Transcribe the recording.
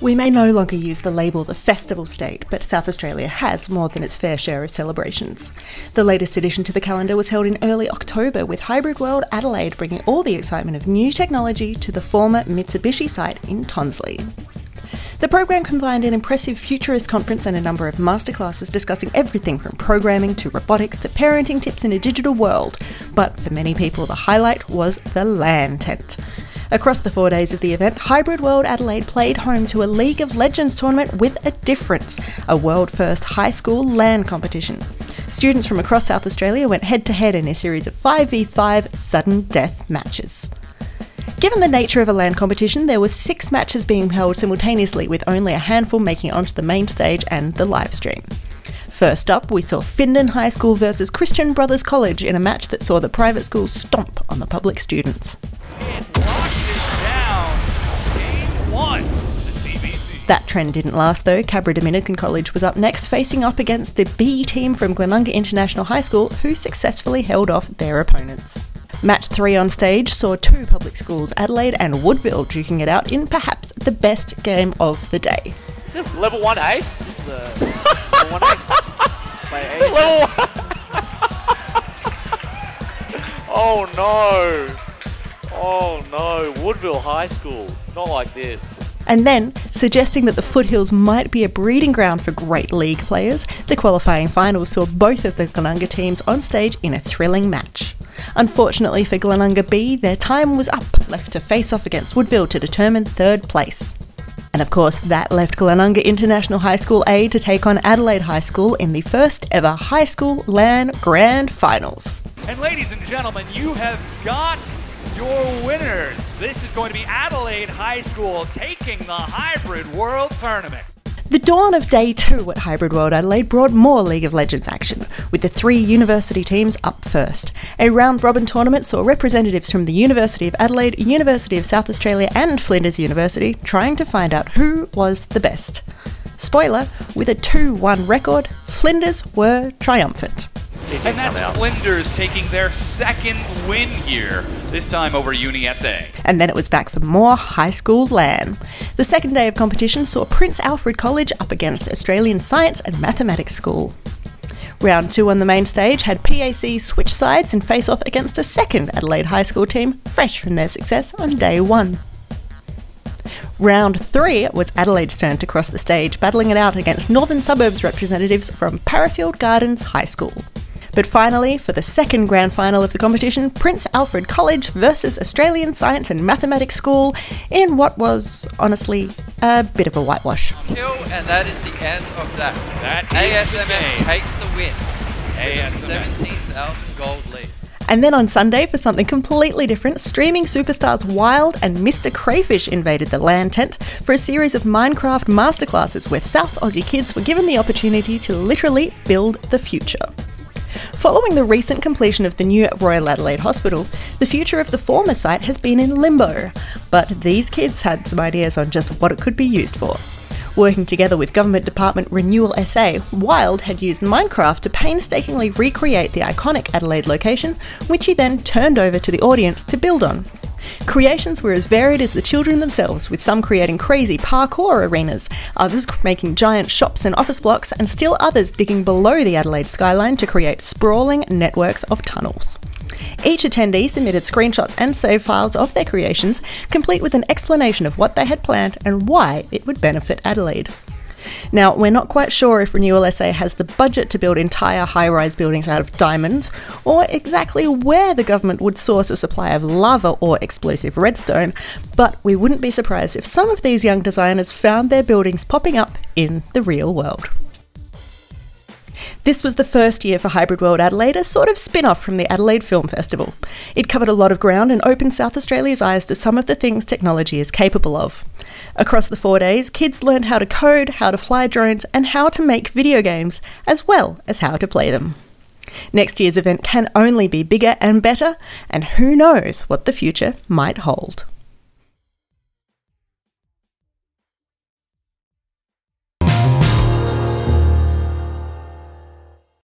We may no longer use the label the festival state, but South Australia has more than its fair share of celebrations. The latest addition to the calendar was held in early October, with Hybrid World Adelaide bringing all the excitement of new technology to the former Mitsubishi site in Tonsley. The program combined an impressive futurist conference and a number of masterclasses discussing everything from programming to robotics to parenting tips in a digital world. But for many people, the highlight was the LAN tent. Across the 4 days of the event, Hybrid World Adelaide played home to a League of Legends tournament with a difference, a world-first high school LAN competition. Students from across South Australia went head-to-head in a series of 5v5 sudden death matches. Given the nature of a LAN competition, there were 6 matches being held simultaneously, with only a handful making it onto the main stage and the live stream. First up, we saw Findon High School versus Christian Brothers College in a match that saw the private schools stomp on the public students. That trend didn't last though. Cabra Dominican College was up next, facing up against the B team from Glenunga International High School, who successfully held off their opponents. Match 3 on stage saw 2 public schools, Adelaide and Woodville, duking it out in perhaps the best game of the day. Is it level 1 ace? Level 1 ace. Level 1. Oh no. Oh no. Woodville High School. Not like this. And then, suggesting that the foothills might be a breeding ground for great league players, the qualifying finals saw both of the Glenunga teams on stage in a thrilling match. Unfortunately for Glenunga B, their time was up, left to face off against Woodville to determine 3rd place. And of course, that left Glenunga International High School A to take on Adelaide High School in the first ever High School LAN Grand Finals. And ladies and gentlemen, you have got your winners. This is going to be Adelaide High School taking the Hybrid World Tournament. The dawn of Day 2 at Hybrid World Adelaide brought more League of Legends action, with the 3 university teams up first. A round-robin tournament saw representatives from the University of Adelaide, University of South Australia and Flinders University trying to find out who was the best. Spoiler, with a 2-1 record, Flinders were triumphant. And that's Flinders taking their 2nd win here, this time over UniSA. And then it was back for more high school LAN. The second day of competition saw Prince Alfred College up against the Australian Science and Mathematics School. Round 2 on the main stage had PAC switch sides and face off against a second Adelaide High School team, fresh from their success on Day 1. Round 3 was Adelaide's turn to cross the stage, battling it out against Northern Suburbs representatives from Parafield Gardens High School. But finally, for the second grand final of the competition, Prince Alfred College versus Australian Science and Mathematics School in what was, honestly, a bit of a whitewash. And that is the end of that. ASMS takes the win. ASMS. 17,000 gold lead. And then on Sunday, for something completely different, streaming superstars Wild and Mr. Crayfish invaded the LAN tent for a series of Minecraft masterclasses where South Aussie kids were given the opportunity to literally build the future. Following the recent completion of the new Royal Adelaide Hospital, the future of the former site has been in limbo, but these kids had some ideas on just what it could be used for. Working together with Government Department Renewal SA, Wild had used Minecraft to painstakingly recreate the iconic Adelaide location, which he then turned over to the audience to build on. Creations were as varied as the children themselves, with some creating crazy parkour arenas, others making giant shops and office blocks, and still others digging below the Adelaide skyline to create sprawling networks of tunnels. Each attendee submitted screenshots and save files of their creations, complete with an explanation of what they had planned and why it would benefit Adelaide. Now, we're not quite sure if Renewal SA has the budget to build entire high-rise buildings out of diamonds, or exactly where the government would source a supply of lava or explosive redstone, but we wouldn't be surprised if some of these young designers found their buildings popping up in the real world. This was the first year for Hybrid World Adelaide, a sort of spin-off from the Adelaide Film Festival. It covered a lot of ground and opened South Australia's eyes to some of the things technology is capable of. Across the 4 days, kids learned how to code, how to fly drones, and how to make video games, as well as how to play them. Next year's event can only be bigger and better, and who knows what the future might hold.